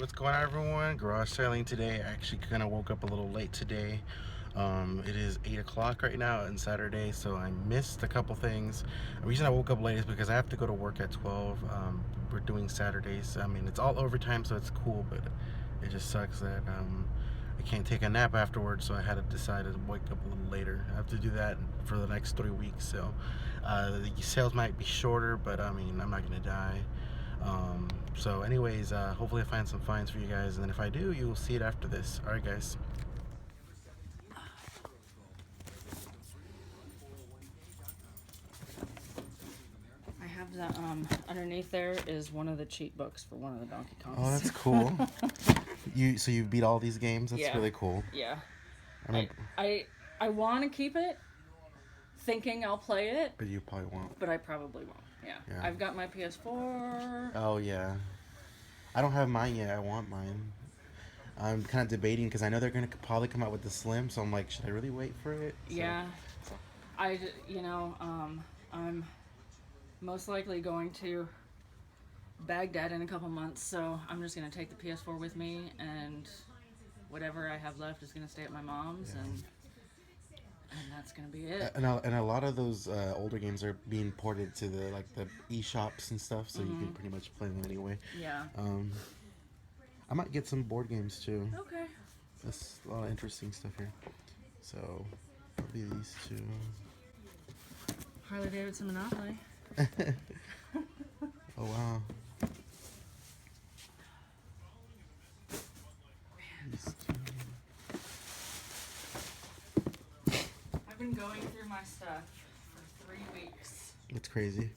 what's going on, everyone? Garage selling today. I actually kind of woke up a little late today. It is 8 o'clock right now and Saturday, so I missed a couple things. The reason I woke up late is because I have to go to work at 12. We're doing Saturdays. I mean, it's all overtime, so it's cool, but it just sucks that I can't take a nap afterwards, so I had to decide to wake up a little later. I have to do that for the next 3 weeks, so the sales might be shorter, but I mean, I'm not gonna die. So anyways, hopefully I find some finds for you guys, and then if I do, you will see it after this. Alright guys. I have the underneath there is one of the cheat books for one of the Donkey Kongs. Oh, that's cool. So you beat all these games? That's really cool. Yeah. I want to keep it, thinking I'll play it. But you probably won't. But I probably won't. Yeah. I've got my PS4. Oh yeah. I don't have mine yet. I want mine. I'm kind of debating because I know they're gonna probably come out with the Slim, so I'm like, should I really wait for it? So, yeah. I'm most likely going to Baghdad in a couple months, so I'm just gonna take the PS4 with me, and whatever I have left is gonna stay at my mom's, and that's gonna be it. And a lot of those older games are being ported to the eShops and stuff, so you can pretty much play them anyway. Yeah. I might get some board games too. Okay. There's a lot of interesting stuff here. So probably these two. Harley Davidson Monopoly. Oh wow. These two. I've been going through my stuff for 3 weeks. It's crazy.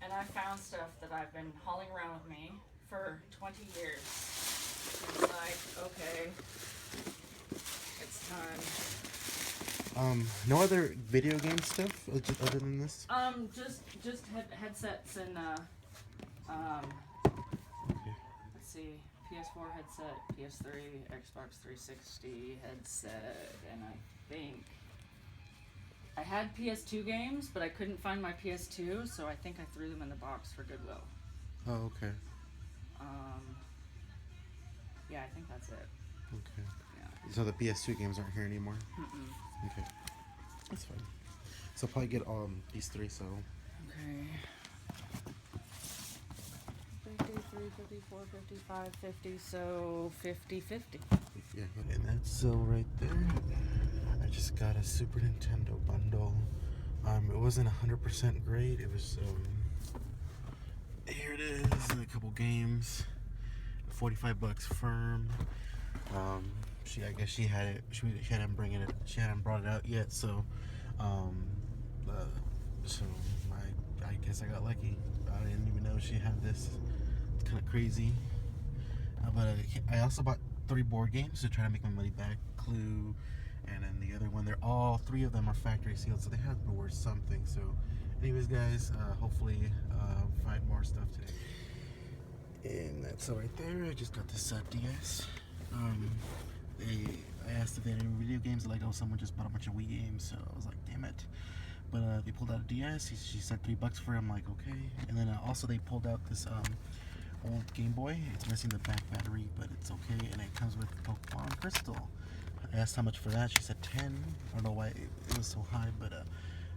And I found stuff that I've been hauling around with me for 20 years. It's like, okay, it's time. No other video game stuff other than this? Just headsets and Okay. let's see, PS4 headset, PS3, Xbox 360 headset, and I think I had PS2 games, but I couldn't find my PS2, so I think I threw them in the box for Goodwill. Oh, okay. Yeah, I think that's it. Okay. Yeah. So the PS2 games aren't here anymore? Mm-mm. Okay. That's fine. So I'll probably get these three, so... Okay. 53, 54, 55, 50, so 50-50. Yeah, and that's so right there. I just got a Super Nintendo bundle. It wasn't 100% great. It was, here it is, a couple games. $45 firm. I guess she had it. She hadn't brought it out yet. So, I guess I got lucky. I didn't even know she had this. It's kind of crazy. But I also bought 3 board games to try to make my money back. Clue, and then the other one. All 3 of them are factory sealed, so they have to be worth something. So, anyways, guys, hopefully find more stuff today. And that's all right there. I just got this DS. I asked if they had any video games. They're like, oh, someone just bought a bunch of Wii games. So I was like, damn it. But they pulled out a DS. She said $3 for it. I'm like, okay. And then also they pulled out this old Game Boy. It's missing the back battery, but it's okay. And it comes with Pokemon Crystal. I asked how much for that. She said 10. I don't know why it was so high, but I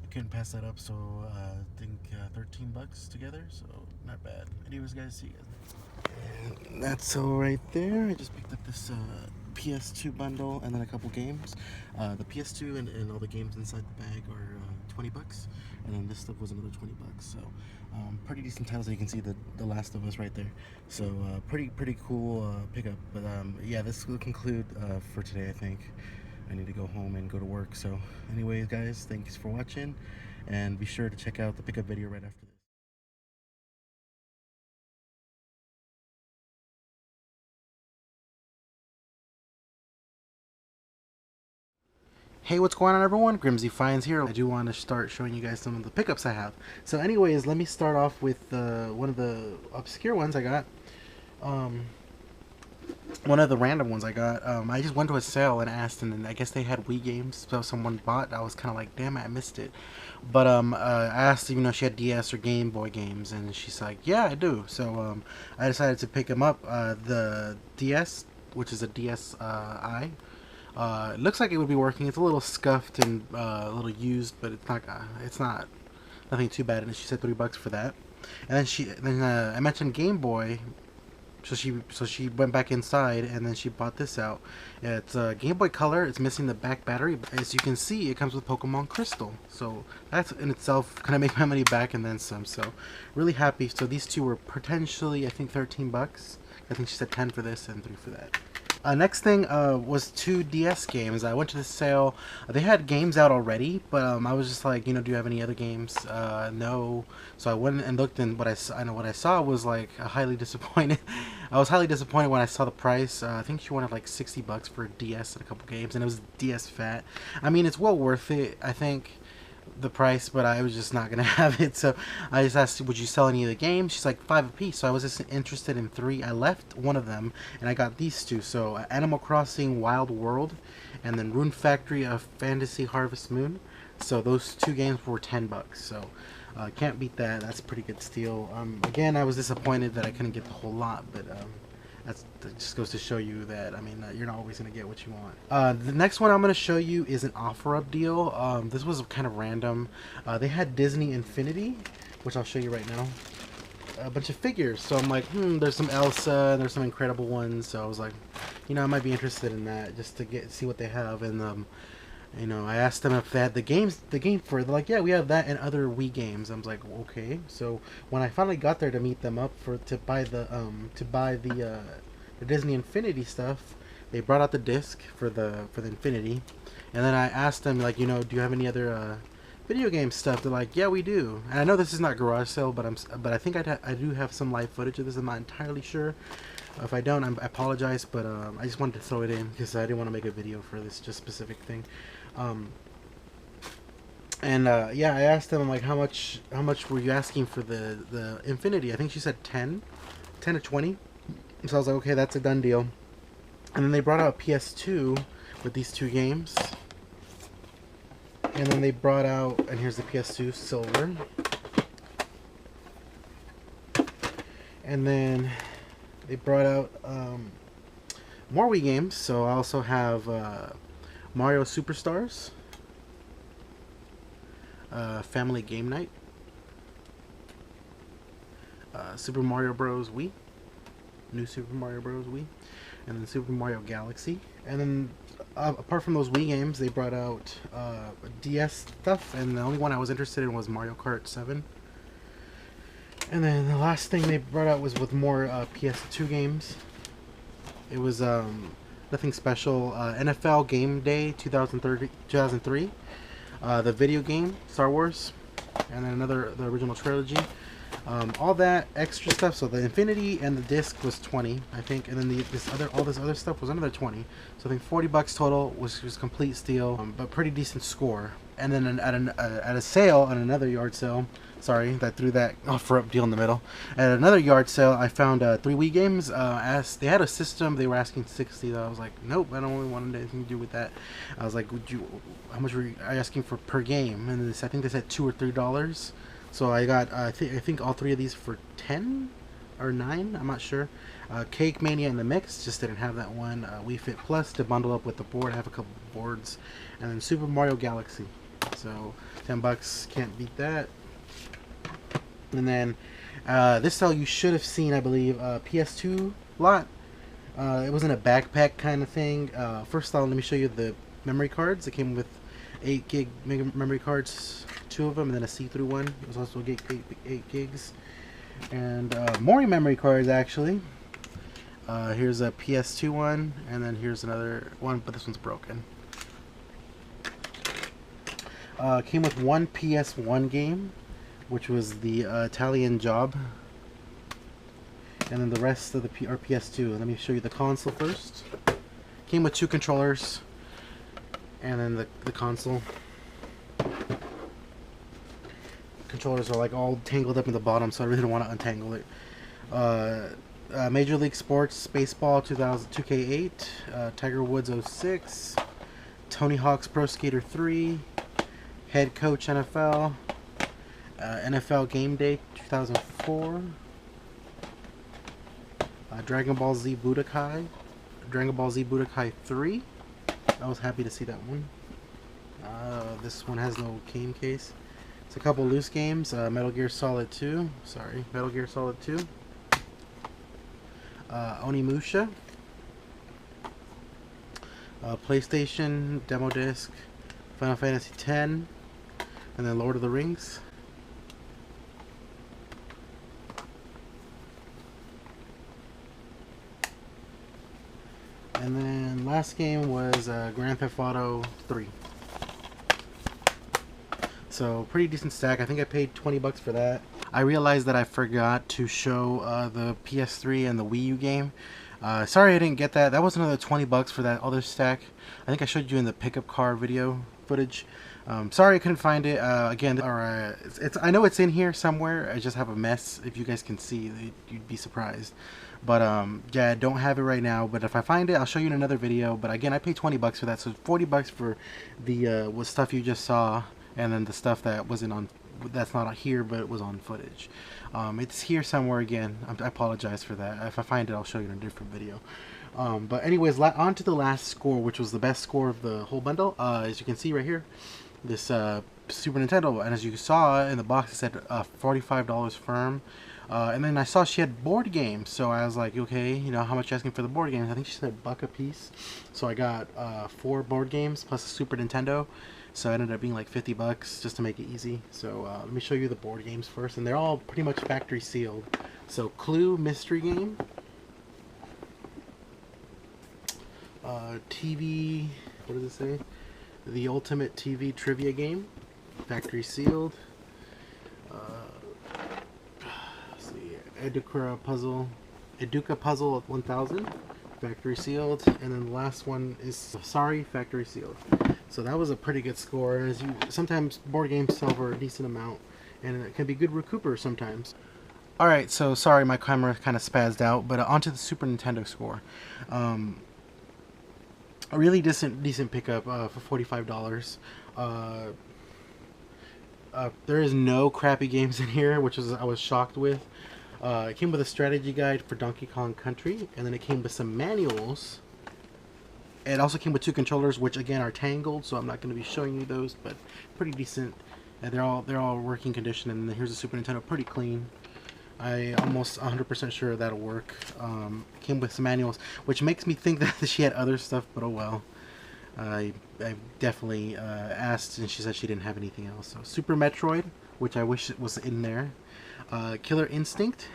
couldn't pass that up. So I think $13 together. So not bad. Anyways, guys, see you guys. And that's all right there. I just picked up this PS2 bundle and then a couple games. The PS2 and all the games inside the bag are $20, and then this stuff was another $20. So pretty decent titles. You can see the Last of Us right there. So pretty cool pickup. But yeah, this will conclude for today. I think I need to go home and go to work. So anyways, guys, thanks for watching, and be sure to check out the pickup video right after this. Hey, what's going on, everyone? Grimsy Finds here. I do want to start showing you guys some of the pickups I have. So anyways, let me start off with one of the obscure ones I got. one of the random ones I got. I just went to a sale and asked, and then I guess they had Wii games, so someone bought. I was kind of like, damn it, I missed it. But I asked, if she had DS or Game Boy games, and she's like, yeah, I do. So I decided to pick them up. The DS, which is a DSi. It looks like it would be working. It's a little scuffed and a little used, but it's not nothing too bad. And she said $3 for that. And then I mentioned Game Boy, so she went back inside and then she bought this out. It's Game Boy Color. It's missing the back battery. As you can see, it comes with Pokemon Crystal. So that's in itself gonna make my money back and then some. So really happy. So these two were potentially, I think, $13. I think she said 10 for this and 3 for that. Next thing was 2 DS games. I went to the sale. They had games out already, but I was just like, do you have any other games? No. So I went and looked, and what I saw was like highly disappointed. I was highly disappointed when I saw the price. I think she wanted like $60 for a DS and a couple games, and it was DS Fat. I mean, it's well worth it, I think, the price, but I was just not gonna have it. So I just asked, would you sell any of the games? She's like, 5 apiece. So I was just interested in 3. I left one of them and I got these 2. So Animal Crossing Wild World and then Rune Factory of Fantasy Harvest Moon. So those 2 games were $10. So can't beat that. That's a pretty good steal. Again, I was disappointed that I couldn't get the whole lot, but that just goes to show you that, you're not always going to get what you want. The next one I'm going to show you is an OfferUp deal. This was kind of random. They had Disney Infinity, which I'll show you right now. A bunch of figures. So I'm like, there's some Elsa, and there's some Incredible ones. So I was like, I might be interested in that just to see what they have. And I asked them if they had the game for it. They're like, yeah, we have that and other Wii games. I was like, okay. So when I finally got there to meet them up to buy the Disney Infinity stuff, they brought out the disc for the Infinity, and then I asked them, like, do you have any other video game stuff? They're like, yeah, we do. And I know this is not garage sale, but I think I do have some live footage of this. I'm not entirely sure. If I don't, I apologize, but I just wanted to throw it in because I didn't want to make a video for this just specific thing. Yeah, I asked them, like, how much were you asking for the Infinity? I think she said 10 to 20. So I was like, okay, that's a done deal. And then they brought out a PS2 with these 2 games. And then they brought out, and here's the PS2 Silver. And then they brought out more Wii games. So I also have Mario Superstars, Family Game Night, Super Mario Bros. Wii, New Super Mario Bros. Wii, and then Super Mario Galaxy. And then apart from those Wii games, they brought out DS stuff, and the only one I was interested in was Mario Kart 7. And then the last thing they brought out was with more PS2 games. It was nothing special. NFL Game Day 2003, the video game Star Wars, and then the original trilogy. All that extra stuff. So the Infinity and the disc was 20, I think, and then all this other stuff was another 20. So I think $40 total, was complete steal, but pretty decent score. And then at a sale, on another yard sale. Sorry, that threw that OfferUp deal in the middle. At another yard sale, I found 3 Wii games. They had a system. They were asking $60. I was like, nope, I don't really want anything to do with that. I was like, how much were you asking for per game? And I think they said $2 or $3. So I got, I think all 3 of these for 10 or 9. I'm not sure. Cake Mania in the Mix, just didn't have that one. Wii Fit Plus to bundle up with the board. I have a couple boards, and then Super Mario Galaxy. So $10, can't beat that. And then this sale you should have seen, I believe, PS2 lot. It was in a backpack kind of thing. First of all, let me show you the memory cards. It came with 8 gig memory cards, 2 of them, and then a see-through one. It was also 8 gigs. And more memory cards, actually. Here's a PS2 one, and then here's another one, but this one's broken. Came with 1 PS1 game, which was the Italian Job, and then the rest of the PS2. Let me show you the console first. Came with 2 controllers, and then the console. Controllers are like all tangled up in the bottom, so I really don't want to untangle it. Major League Sports Baseball 2000 2K8, Tiger Woods 06, Tony Hawk's Pro Skater 3, Head Coach NFL, NFL Game Day 2004, Dragon Ball Z Budokai, Dragon Ball Z Budokai 3. I was happy to see that one. This one has no game case. It's a couple loose games. Metal Gear Solid 2. Sorry, Metal Gear Solid 2. Onimusha. PlayStation demo disc. Final Fantasy X. And then Lord of the Rings. And then last game was Grand Theft Auto 3. So pretty decent stack. I think I paid 20 bucks for that. I realized that I forgot to show the PS3 and the Wii U game. Sorry I didn't get that. That was another 20 bucks for that other stack. I think I showed you in the pickup car video footage. Sorry I couldn't find it. Again, I know it's in here somewhere. I just have a mess. If you guys can see, you'd be surprised. But yeah, I don't have it right now. But if I find it, I'll show you in another video. But again, I paid 20 bucks for that. So 40 bucks for the stuff you just saw. And then the stuff that wasn't on, that's not here, but it was on footage. It's here somewhere again. I apologize for that. If I find it, I'll show you in a different video. But anyways, on to the last score, which was the best score of the whole bundle. As you can see right here, this Super Nintendo. And as you saw in the box, it said $45 firm. And then I saw she had board games. So I was like, okay, you know, how much you asking for the board games? I think she said $1 a piece. So I got 4 board games plus a Super Nintendo. So it ended up being like 50 bucks just to make it easy. So let me show you the board games first. And they're all pretty much factory sealed. So Clue mystery game. TV, what does it say? The Ultimate TV Trivia Game. Factory sealed. Let's see, Educa Puzzle 1000. Factory sealed. And then the last one is Sorry, factory sealed. So that was a pretty good score. As you sometimes board games sell for a decent amount, and it can be good recoupers sometimes. All right, so sorry my camera kind of spazzed out, but onto the Super Nintendo score. A really decent pickup for $45. There is no crappy games in here, which I was shocked with. It came with a strategy guide for Donkey Kong Country, and then it came with some manuals. It also came with 2 controllers, which again are tangled, so I'm not going to be showing you those, but pretty decent. They're all working condition, and then here's the Super Nintendo, pretty clean. I almost 100% sure that'll work. Came with some manuals, which makes me think that she had other stuff, but oh well. I definitely asked, and she said she didn't have anything else. So Super Metroid, which I wish it was in there. Killer Instinct.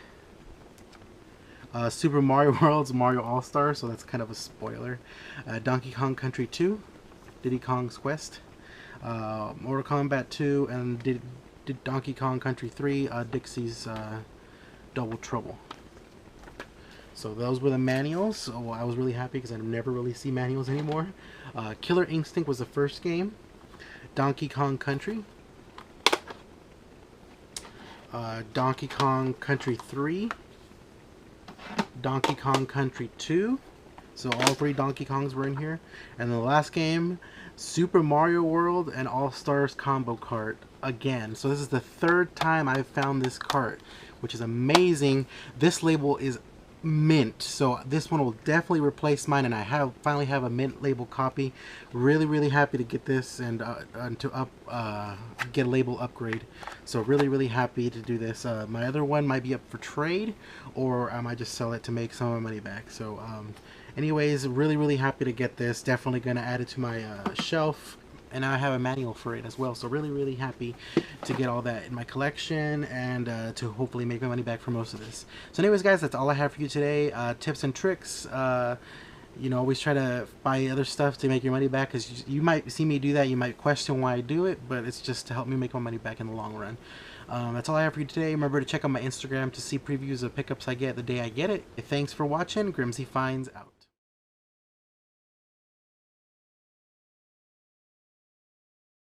Super Mario World's Mario All-Star, so that's kind of a spoiler. Donkey Kong Country 2, Diddy Kong's Quest, Mortal Kombat 2, and did Donkey Kong Country 3, Dixie's Double Trouble. So those were the manuals. So I was really happy because I never really see manuals anymore. Killer Instinct was the first game. Donkey Kong Country. Donkey Kong Country 3. Donkey Kong Country 2. So all 3 Donkey Kongs were in here. And the last game, Super Mario World and All-Stars Combo Cart again. So this is the 3rd time I've found this cart, which is amazing. This label is mint, so this one will definitely replace mine, and I finally have a mint label copy. Really happy to get this and to get a label upgrade. So really happy to do this. My other one might be up for trade, or I might just sell it to make some of my money back. So anyways, really happy to get this. Definitely gonna add it to my shelf. And now I have a manual for it as well, so really happy to get all that in my collection, and to hopefully make my money back for most of this. So anyways guys, that's all I have for you today. Tips and tricks. You know, always try to buy other stuff to make your money back, because you might see me do that, you might question why I do it, but it's just to help me make my money back in the long run. That's all I have for you today. Remember to check out my Instagram to see previews of pickups I get the day I get it. Thanks for watching. Grimsy Finds out.